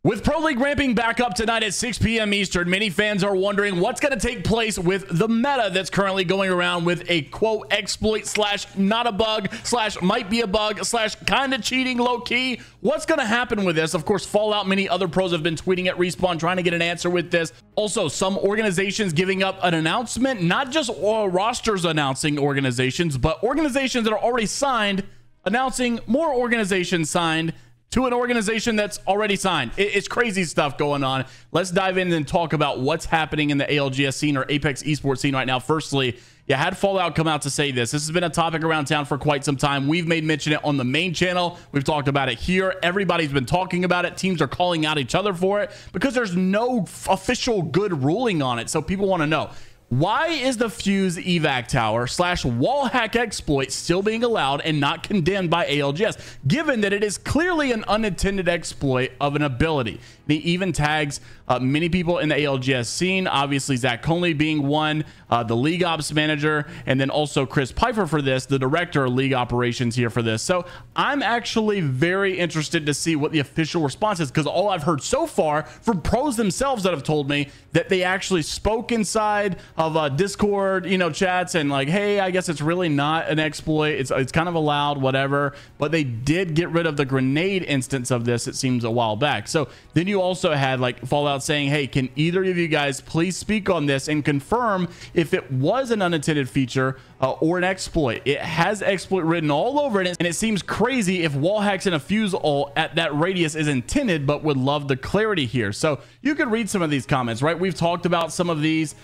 With Pro League ramping back up tonight at 6 p.m. Eastern, many fans are wondering what's going to take place with the meta that's currently going around with a quote exploit slash not a bug slash might be a bug slash kind of cheating low key. What's going to happen with this? Of course, Fallout, many other pros have been tweeting at Respawn trying to get an answer with this. Also, some organizations giving up an announcement, not just rosters announcing organizations, but organizations that are already signed announcing more organizations signed to an organization that's already signed. It's crazy stuff going on. Let's dive in and talk about what's happening in the ALGS scene or Apex esports scene right now. Firstly, you had Fallout come out to say this. This has been a topic around town for quite some time. We've made mention it on the main channel. We've talked about it here. Everybody's been talking about it. Teams are calling out each other for it because there's no official good ruling on it. So people want to know, why is the Fuse evac tower slash wall hack exploit still being allowed and not condemned by ALGS, given that it is clearly an unintended exploit of an ability? He even tags many people in the ALGS scene, obviously Zach Conley being one, the league ops manager, and then also Chris Pfeiffer for this, the director of league operations here for this. So I'm actually very interested to see what the official response is, because all I've heard so far from pros themselves that have told me that they actually spoke inside of Discord, chats, and like, hey, I guess it's really not an exploit. It's kind of allowed, whatever. But they did get rid of the grenade instance of this, it seems, a while back. So then you also had like Fallout saying, hey, can either of you guys please speak on this and confirm if it was an unintended feature or an exploit? It has exploit written all over it, and it seems crazy if wall hacks and a fuse ult at that radius is intended, but would love the clarity here. So you could read some of these comments, right? We've talked about some of these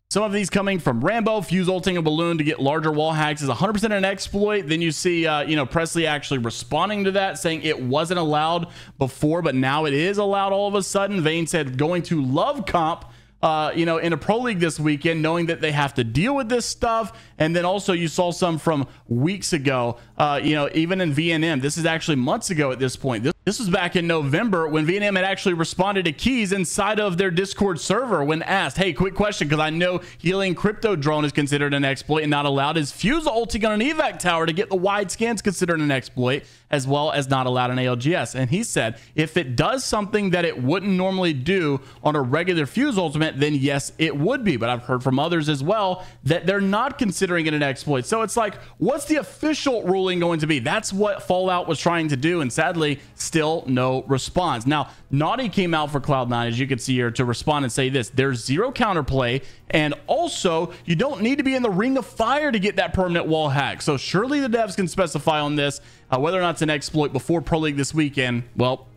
coming from Rambo. Fuse ulting a balloon to get larger wall hacks is 100% an exploit. Then you see Presley actually responding to that, saying it wasn't allowed before, but now it is allowed all of a sudden. Vane said going to love comp in a pro league this weekend, knowing that they have to deal with this stuff. And then also you saw some from weeks ago, even in VNM. This is actually months ago at this point. This was back in November when VNM had actually responded to Keys inside of their Discord server when asked, hey, quick question, because I know healing crypto drone is considered an exploit and not allowed. Is Fuse ulting on an evac tower to get the wide scans considered an exploit as well as not allowed in ALGS? And he said, if it does something that it wouldn't normally do on a regular Fuse ultimate, then yes, it would be. But I've heard from others as well that they're not considering it an exploit. So it's like, what's the official ruling going to be? That's what Fallout was trying to do, and sadly, still no response. Now, Naughty came out for Cloud9, as you can see here, to respond and say this: there's zero counterplay, and also you don't need to be in the ring of fire to get that permanent wall hack. So surely the devs can specify on this whether or not it's an exploit before Pro League this weekend. Well,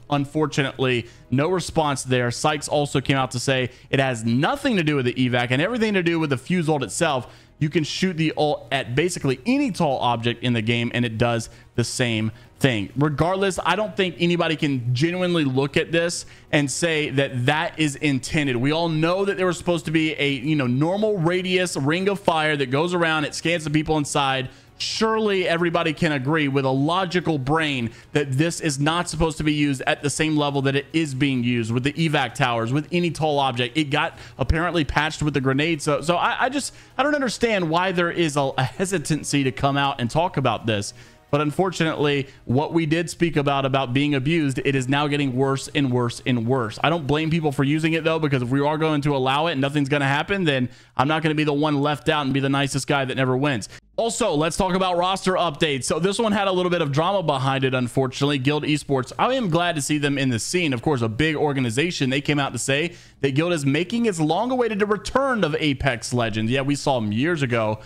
unfortunately, no response there. Sykes also came out to say it has nothing to do with the evac and everything to do with the Fuse ult itself. You can shoot the ult at basically any tall object in the game, and it does the same thing. Regardless, I don't think anybody can genuinely look at this and say that that is intended. We all know that there was supposed to be a normal radius ring of fire that goes around, it scans the people inside. Surely everybody can agree with a logical brain that this is not supposed to be used at the same level that it is being used with the evac towers, with any tall object. It got apparently patched with the grenade. So I don't understand why there is a hesitancy to come out and talk about this. But unfortunately, what we did speak about being abused, it is now getting worse and worse and worse. I don't blame people for using it, though, because if we are going to allow it and nothing's going to happen, then I'm not going to be the one left out and be the nicest guy that never wins. Also, let's talk about roster updates. So this one had a little bit of drama behind it, unfortunately. Guild Esports, I am glad to see them in the scene. Of course, a big organization. They came out to say that Guild is making its long-awaited return of Apex Legends. Yeah, we saw them years ago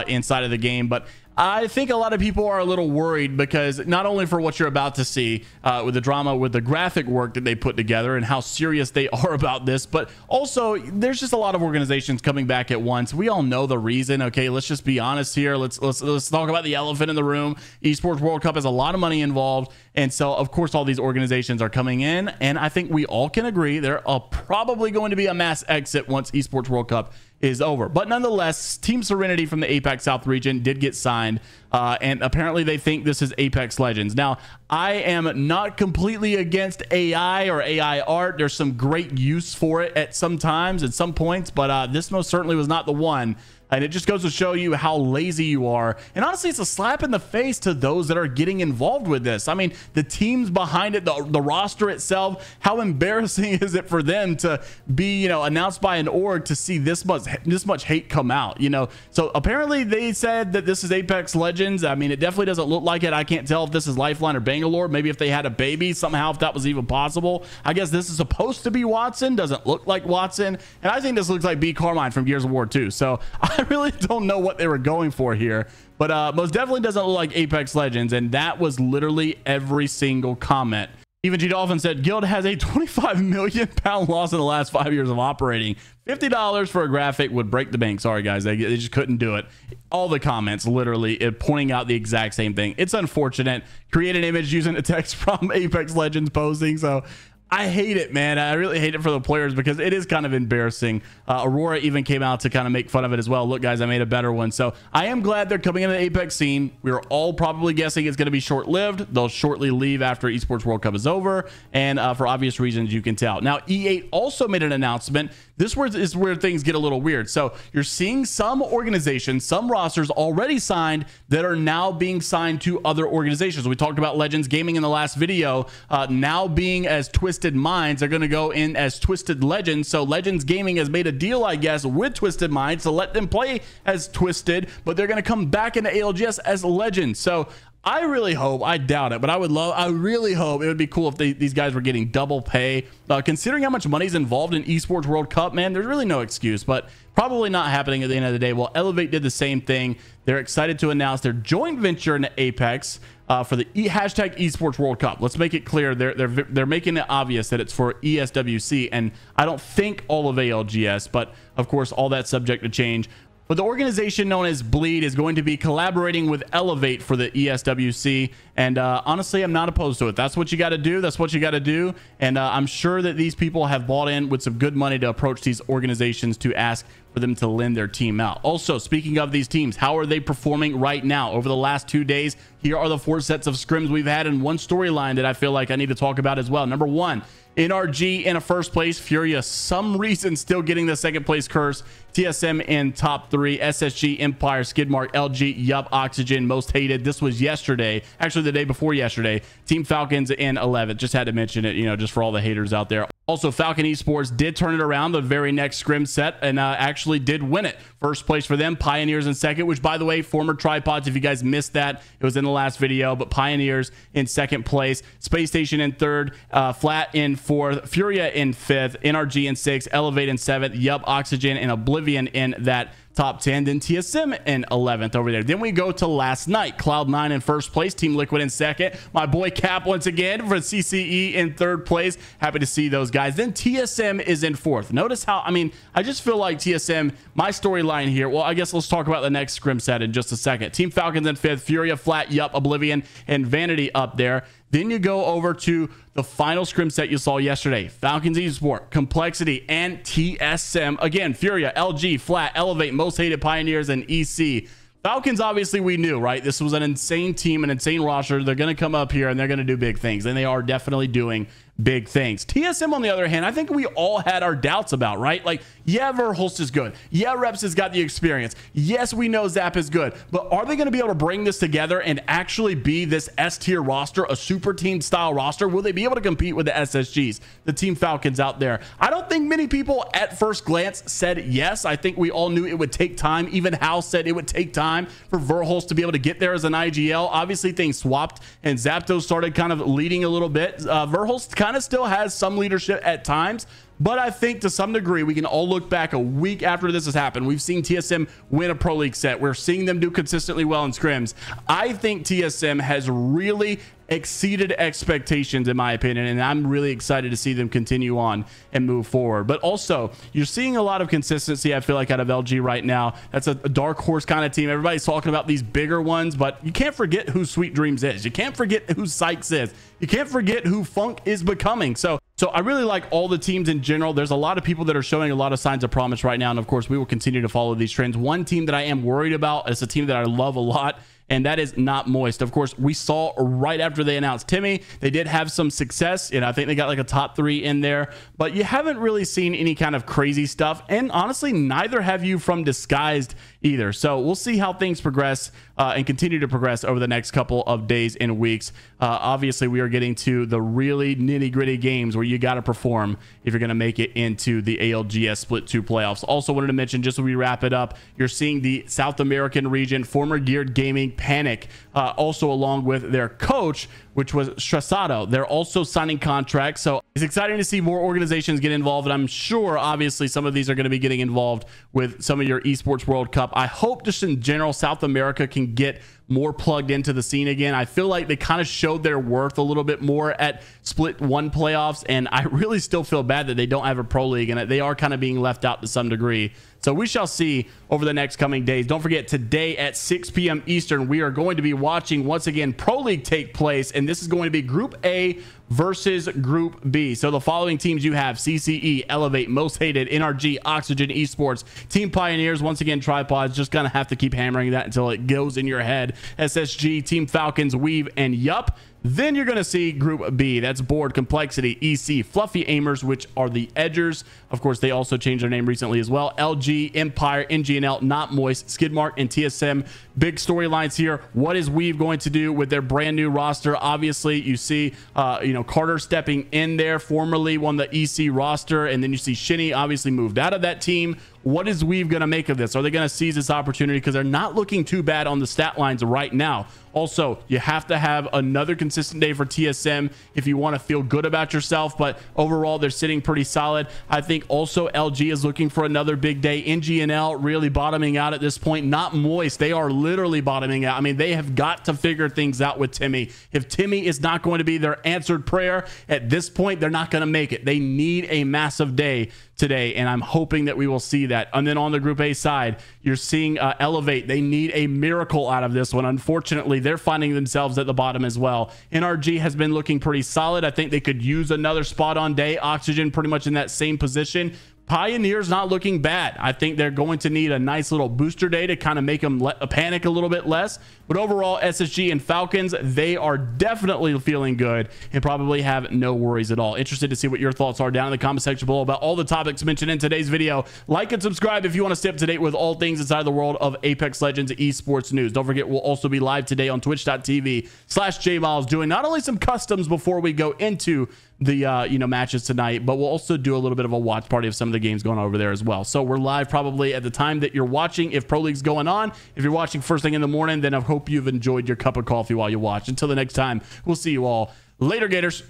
inside of the game, but I think a lot of people are a little worried because not only for what you're about to see with the drama with the graphic work that they put together and how serious they are about this, but also there's just a lot of organizations coming back at once. We all know the reason. Okay, let's just be honest here. Let's talk about the elephant in the room. Esports World Cup has a lot of money involved, and so of course all these organizations are coming in, and I think we all can agree there are probably going to be a mass exit once Esports World Cup is over. But nonetheless, Team Serenity from the APAC South region did get signed, and apparently they think this is Apex Legends. Now, I am not completely against AI or AI art. There's some great use for it at some times, at some points, but this most certainly was not the one. And it just goes to show you how lazy you are. And honestly, it's a slap in the face to those that are getting involved with this. I mean, the teams behind it, the roster itself, how embarrassing is it for them to be, you know, announced by an org to see this much hate come out, you know? So apparently they said that this is Apex Legends. I mean, it definitely doesn't look like it. I can't tell if this is Lifeline or Bangalore. Maybe if they had a baby somehow, if that was even possible. I guess this is supposed to be Wattson. Doesn't look like Wattson. And I think this looks like B Carmine from Gears of War 2. So I really don't know what they were going for here, but most definitely doesn't look like Apex Legends. And that was literally every single comment. Even G Dolphin said Guild has a 25 million pound loss in the last 5 years of operating. $50 for a graphic would break the bank. Sorry guys, they just couldn't do it. All the comments literally pointing out the exact same thing. It's unfortunate. Create an image using a text from Apex Legends posting. So I hate it, man. I really hate it for the players because it is kind of embarrassing. Aurora even came out to kind of make fun of it as well. Look, guys, I made a better one. So I am glad they're coming into the Apex scene. We were all probably guessing it's going to be short-lived. They'll shortly leave after Esports World Cup is over. And for obvious reasons, you can tell. Now, E8 also made an announcement. This is where things get a little weird. So you're seeing some organizations, some rosters already signed that are now being signed to other organizations. We talked about Legends Gaming in the last video. Now being as Twisted Minds, they're going to go in as Twisted Legends. So Legends Gaming has made a deal, I guess, with Twisted Minds to let them play as Twisted, but they're going to come back into ALGS as Legends. So I really hope, I doubt it, but I really hope it would be cool if these guys were getting double pay. Considering how much money is involved in Esports World Cup, man, there's really no excuse, but probably not happening at the end of the day. Well, Elevate did the same thing. They're excited to announce their joint venture in Apex for the hashtag Esports World Cup. Let's make it clear. They're making it obvious that it's for ESWC, and I don't think all of ALGS, but of course, all that's subject to change. But the organization known as Bleed is going to be collaborating with Elevate for the ESWC. And honestly, I'm not opposed to it. That's what you got to do. That's what you got to do. And I'm sure that these people have bought in with some good money to approach these organizations to ask for them to lend their team out. Also, speaking of these teams, how are they performing right now? Over the last 2 days, here are the 4 sets of scrims we've had and one storyline that I feel like I need to talk about as well. Number 1, NRG in a first place. Furia, some reason, still getting the second place curse. TSM in top 3. SSG, Empire, Skidmark, LG, Yup, Oxygen, most hated. This was yesterday. Actually, the day before yesterday. Team Falcons in 11th. Just had to mention it, you know, just for all the haters out there. Also, Falcon Esports did turn it around the very next scrim set and actually did win it. First place for them. Pioneers in second, which, by the way, former Tripods, if you guys missed that, it was in the last video, but Pioneers in second place. Space Station in third. Flat in fourth. Furia in fifth. NRG in sixth. Elevate in seventh. Yup, Oxygen, and Oblivion in that top 10. Then TSM in 11th over there. Then we go to last night. Cloud9 in first place. Team Liquid in second. My boy Cap once again for CCE in third place. Happy to see those guys. Then TSM is in fourth. Notice how, I mean, I just feel like TSM, my storyline here, well, I guess let's talk about the next scrim set in just a second. Team Falcons in fifth. Furia, Flat, Yup, Oblivion, and Vanity up there. Then you go over to the final scrim set you saw yesterday. Falcons Esports, Complexity, and TSM. Again, Furia, LG, Flat, Elevate, Most Hated, Pioneers, and EC. Falcons, obviously, we knew, right? This was an insane team, an insane roster. They're going to come up here, and they're going to do big things. And they are definitely doing big things. TSM, on the other hand, I think we all had our doubts about, right? Like, yeah, Verhulst is good. Yeah, Reps has got the experience. Yes, we know Zap is good. But are they going to be able to bring this together and actually be this S-tier roster, a super team style roster? Will they be able to compete with the SSGs, the Team Falcons out there? I don't think many people at first glance said yes. I think we all knew it would take time. Even Hal said it would take time for Verhulst to be able to get there as an IGL. Obviously, things swapped and Zapdos started kind of leading a little bit. Verhulst kind of still has some leadership at times, but I think to some degree we can all look back a week after this has happened. We've seen TSM win a Pro League set. We're seeing them do consistently well in scrims. I think TSM has really exceeded expectations, in my opinion, and I'm really excited to see them continue on and move forward. But also, you're seeing a lot of consistency, I feel like, out of LG right now. That's a dark horse kind of team. Everybody's talking about these bigger ones, but you can't forget who Sweet Dreams is. You can't forget who Sykes is. You can't forget who Funk is becoming. So I really like all the teams in general. There's a lot of people that are showing a lot of signs of promise right now, and of course we will continue to follow these trends. One team that I am worried about, it's a team that I love a lot, and that is Not Moist. Of course, we saw right after they announced Timmy, they did have some success, and I think they got like a top 3 in there, but you haven't really seen any kind of crazy stuff, and honestly, neither have you from Disguised either. So we'll see how things progress and continue to progress over the next couple of days and weeks. Obviously, we are getting to the really nitty-gritty games where you got to perform if you're going to make it into the ALGS Split 2 playoffs. Also wanted to mention, just so we wrap it up, you're seeing the South American region, former Geared Gaming, Panic, also along with their coach, which was Stressado. They're also signing contracts. So it's exciting to see more organizations get involved. And I'm sure, obviously, some of these are going to be getting involved with some of your Esports World Cup. I hope just in general, South America can get more plugged into the scene again. I feel like they kind of showed their worth a little bit more at Split 1 playoffs, and I really still feel bad that they don't have a pro league and they are kind of being left out to some degree. So we shall see over the next coming days. Don't forget, today at 6 p.m. Eastern, we are going to be watching once again Pro League take place, and this is going to be Group A versus Group B. So the following teams you have: CCE, Elevate, Most Hated, NRG, Oxygen Esports, Team Pioneers, once again Tripods, just gonna have to keep hammering that until it goes in your head, SSG, Team Falcons, Weave, and Yup. Then you're going to see Group B. That's Board, Complexity, EC, Fluffy Aimers, which are the Edgers. Of course, they also changed their name recently as well. LG, Empire, NGNL, Not Moist, Skidmark, and TSM. Big storylines here. What is Weave going to do with their brand new roster? Obviously, you see, Carter stepping in there, formerly won the EC roster, and then you see Shinny obviously moved out of that team. What is Weave going to make of this? Are they going to seize this opportunity? Because they're not looking too bad on the stat lines right now. Also, you have to have another consistent day for TSM if you want to feel good about yourself, but overall, they're sitting pretty solid. I think also LG is looking for another big day. NGNL really bottoming out at this point. Not Moist. They are literally bottoming out. I mean, they have got to figure things out with Timmy. If Timmy is not going to be their answered prayer at this point, they're not going to make it. They need a massive day today, and I'm hoping that we will see that. And then on the Group A side, you're seeing Elevate. They need a miracle out of this one. Unfortunately, they're finding themselves at the bottom as well. NRG has been looking pretty solid. I think they could use another spot on day. Oxygen pretty much in that same position. Pioneers not looking bad. I think they're going to need a nice little booster day to kind of make them panic a little bit less. But overall, SSG and Falcons, they are definitely feeling good and probably have no worries at all. Interested to see what your thoughts are down in the comment section below about all the topics mentioned in today's video. Like and subscribe if you want to stay up to date with all things inside the world of Apex Legends esports news. Don't forget, we'll also be live today on twitch.tv/jmiles doing not only some customs before we go into the matches tonight, but we'll also do a little bit of a watch party of some of the games going on over there as well. So we're live probably at the time that you're watching if Pro League's going on. If you're watching first thing in the morning, then I hope you've enjoyed your cup of coffee while you watch. Until the next time, we'll see you all later, Gators.